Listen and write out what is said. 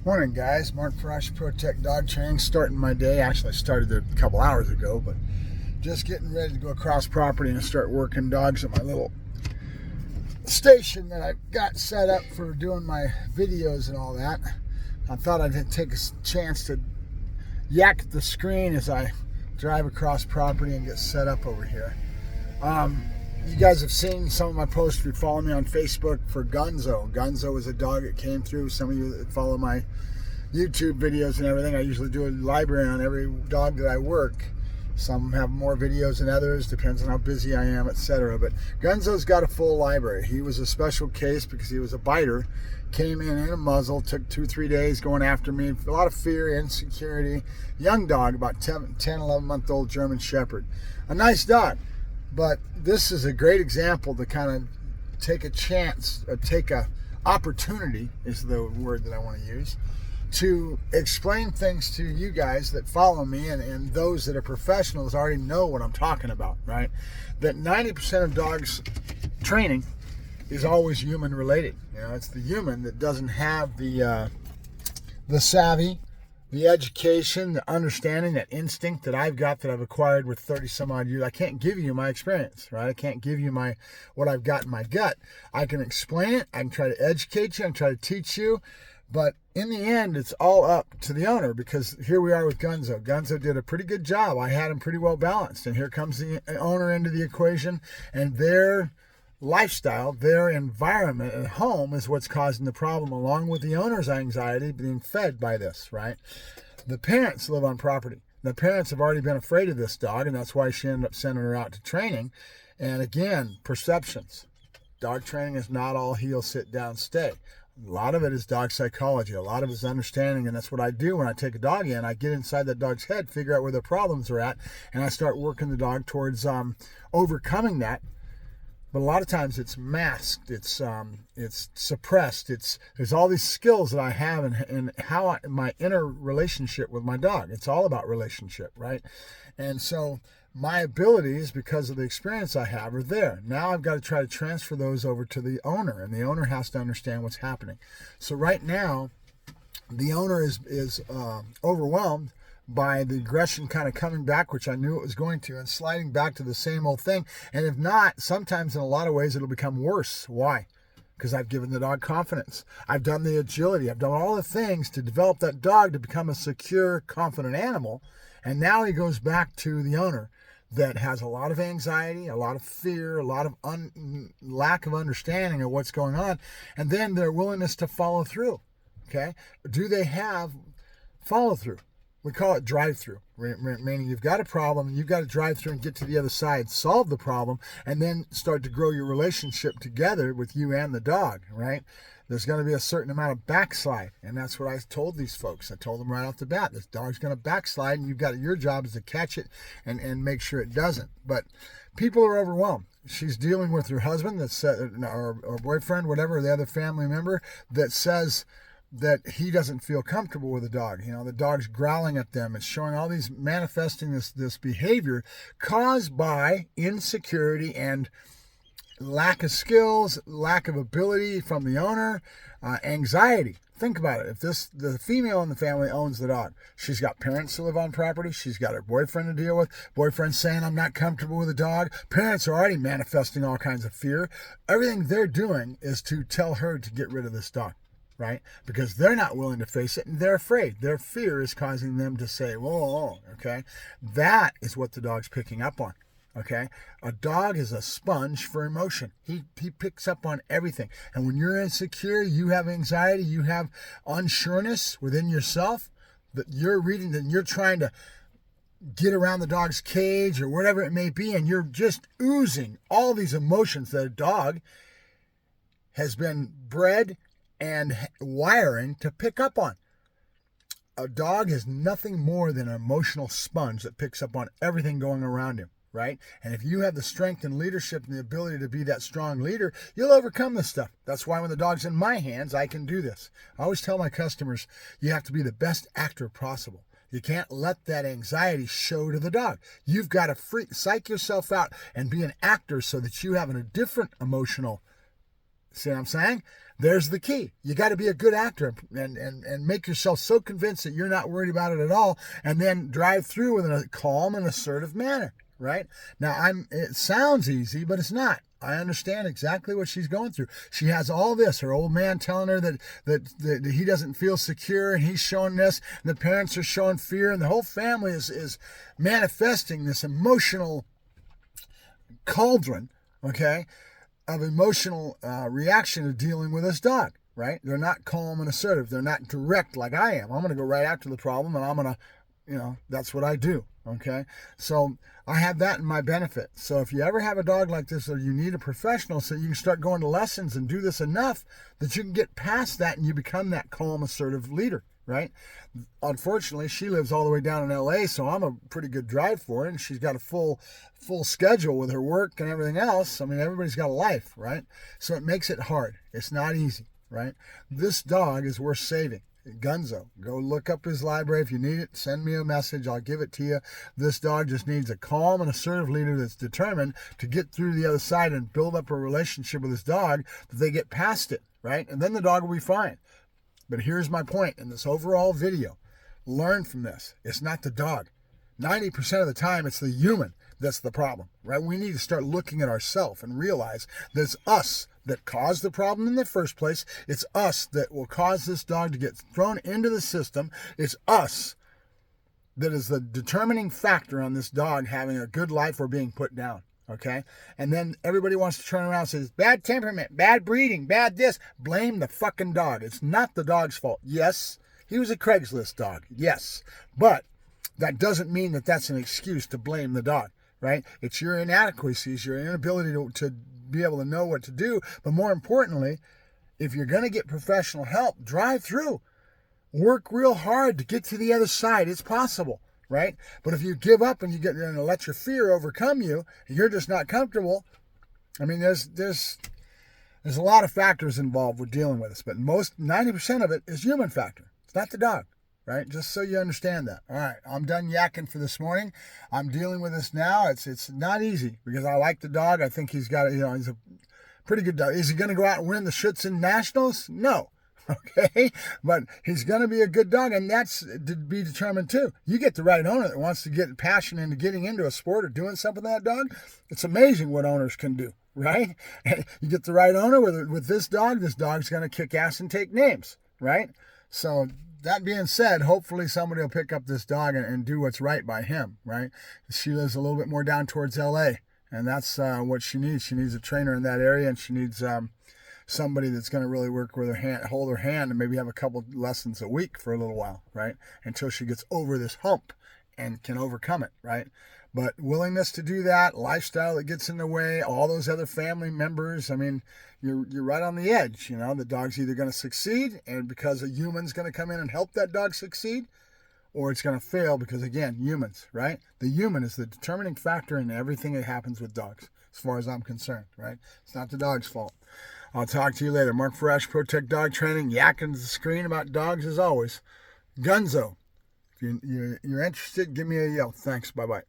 Morning, guys. Mark Fresh, ProTech Dog Training. Starting my day. Actually, I started it a couple hours ago, but just getting ready to go across property and start working dogs at my little station that I've got set up for doing my videos and all that. I thought I'd take a chance to yak the screen as I drive across property and get set up over here. You guys have seen some of my posts if you follow me on Facebook for Gunzo. Gunzo is a dog that came through. Some of you that follow my YouTube videos and everything, I usually do a library on every dog that I work. Some have more videos than others, depends on how busy I am, etc. But Gunzo's got a full library. He was a special case because he was a biter. Came in a muzzle, took 2-3 days going after me. A lot of fear, insecurity. Young dog, about 10, 11-month-old German Shepherd. A nice dog. But this is a great example to kind of take a chance, take a opportunity is the word that I want to use, to explain things to you guys that follow me and those that are professionals already know what I'm talking about, right? That 90% of dogs training is always human related. You know, it's the human that doesn't have the savvy, the education, the understanding, that instinct that I've got, that I've acquired with 30 some odd years. I can't give you my experience, right? I can't give you what I've got in my gut. I can explain it. I can try to educate you. I can try to teach you. But in the end, it's all up to the owner, because here we are with Gunzo. Gunzo did a pretty good job. I had him pretty well balanced. And here comes the owner into the equation, and their lifestyle, their environment at home is what's causing the problem, along with the owner's anxiety being fed by this, right? The parents live on property. The parents have already been afraid of this dog, and that's why she ended up sending her out to training. And again, perceptions. Dog training is not all heel, sit down, stay. A lot of it is dog psychology. A lot of it is understanding, and that's what I do when I take a dog in. I get inside that dog's head, figure out where the problems are at, and I start working the dog towards overcoming that. But a lot of times it's masked, it's suppressed. There's all these skills that I have and how my inner relationship with my dog. It's all about relationship, right? And so my abilities, because of the experience I have, are there. Now I've got to try to transfer those over to the owner, and the owner has to understand what's happening. So right now, the owner is overwhelmed by the aggression kind of coming back, which I knew it was going to, and sliding back to the same old thing. And if not, sometimes in a lot of ways it'll become worse. Why? Because I've given the dog confidence. I've done the agility. I've done all the things to develop that dog to become a secure, confident animal. And now he goes back to the owner that has a lot of anxiety, a lot of fear, a lot of lack of understanding of what's going on, and then their willingness to follow through. Okay? Do they have follow through? We call it drive-through, meaning you've got a problem and you've got to drive through and get to the other side, solve the problem, and then start to grow your relationship together with you and the dog, right? There's going to be a certain amount of backslide, and that's what I told these folks. I told them right off the bat, this dog's going to backslide, and your job is to catch it and make sure it doesn't. But people are overwhelmed. She's dealing with her husband, or boyfriend, whatever, the other family member that says that he doesn't feel comfortable with the dog. You know, the dog's growling at them. It's showing all these, manifesting this behavior caused by insecurity and lack of skills, lack of ability from the owner, anxiety. Think about it. If the female in the family owns the dog, she's got parents to live on property, she's got her boyfriend to deal with, boyfriend saying, I'm not comfortable with the dog. Parents are already manifesting all kinds of fear. Everything they're doing is to tell her to get rid of this dog. Right? Because they're not willing to face it, and they're afraid. Their fear is causing them to say, whoa, okay? That is what the dog's picking up on, okay? A dog is a sponge for emotion. He picks up on everything. And when you're insecure, you have anxiety, you have unsureness within yourself, that you're reading, that you're trying to get around the dog's cage or whatever it may be, and you're just oozing all these emotions that a dog has been bred and wiring to pick up on. A dog is nothing more than an emotional sponge that picks up on everything going around him, right? And if you have the strength and leadership and the ability to be that strong leader, you'll overcome this stuff. That's why when the dog's in my hands, I can do this. I always tell my customers, you have to be the best actor possible. You can't let that anxiety show to the dog. You've got to psych yourself out and be an actor so that you have a different emotional See what I'm saying? There's the key. You got to be a good actor and make yourself so convinced that you're not worried about it at all, and then drive through with a calm and assertive manner, right? Now, it sounds easy, but it's not. I understand exactly what she's going through. She has all this. Her old man telling her that he doesn't feel secure, and he's showing this, and the parents are showing fear, and the whole family is manifesting this emotional cauldron, okay, of emotional reaction to dealing with this dog, right? They're not calm and assertive. They're not direct like I am. I'm going to go right after the problem, and I'm going to, that's what I do, okay? So I have that in my benefit. So if you ever have a dog like this, or you need a professional, so you can start going to lessons and do this enough that you can get past that and you become that calm, assertive leader, right? Unfortunately, she lives all the way down in LA, so I'm a pretty good drive for her, and she's got a full schedule with her work and everything else. I mean, everybody's got a life, right? So it makes it hard. It's not easy, right? This dog is worth saving. Gunzo, go look up his library. If you need it, send me a message. I'll give it to you. This dog just needs a calm and assertive leader that's determined to get through the other side and build up a relationship with his dog, that they get past it, right? And then the dog will be fine. But here's my point in this overall video. Learn from this. It's not the dog. 90% of the time, it's the human that's the problem, right? We need to start looking at ourselves and realize that it's us that caused the problem in the first place. It's us that will cause this dog to get thrown into the system. It's us that is the determining factor on this dog having a good life or being put down. Okay? And then everybody wants to turn around and say, bad temperament, bad breeding, bad this. Blame the fucking dog. It's not the dog's fault. Yes, he was a Craigslist dog. Yes. But that doesn't mean that that's an excuse to blame the dog, right? It's your inadequacies, your inability to be able to know what to do. But more importantly, if you're going to get professional help, drive through. Work real hard to get to the other side. It's possible. Right? But if you give up and you get and let your fear overcome you, and you're just not comfortable, I mean, there's a lot of factors involved with dealing with this, but 90% of it is human factor. It's not the dog, right? Just so you understand that. All right, I'm done yakking for this morning. I'm dealing with this now. It's not easy because I like the dog. I think he's got he's a pretty good dog. Is he going to go out and win the Schutzen Nationals? No. Okay, but he's going to be a good dog, and that's to be determined too. You get the right owner that wants to get passion into getting into a sport or doing something with that dog. It's amazing what owners can do, right? You get the right owner with this dog's going to kick ass and take names, right? So that being said, hopefully somebody will pick up this dog and do what's right by him, right? She lives a little bit more down towards LA, and that's what she needs. She needs a trainer in that area, and she needs somebody that's going to really work with her hand, hold her hand, and maybe have a couple lessons a week for a little while, right? Until she gets over this hump and can overcome it, right? But willingness to do that, lifestyle that gets in the way, all those other family members, I mean, you're right on the edge, The dog's either going to succeed, and because a human's going to come in and help that dog succeed, or it's going to fail because, again, humans, right? The human is the determining factor in everything that happens with dogs, as far as I'm concerned, right? It's not the dog's fault. I'll talk to you later. Mark Fresh, Protect Dog Training, yakking to the screen about dogs as always. Gunzo, if you're interested, give me a yell. Thanks. Bye-bye.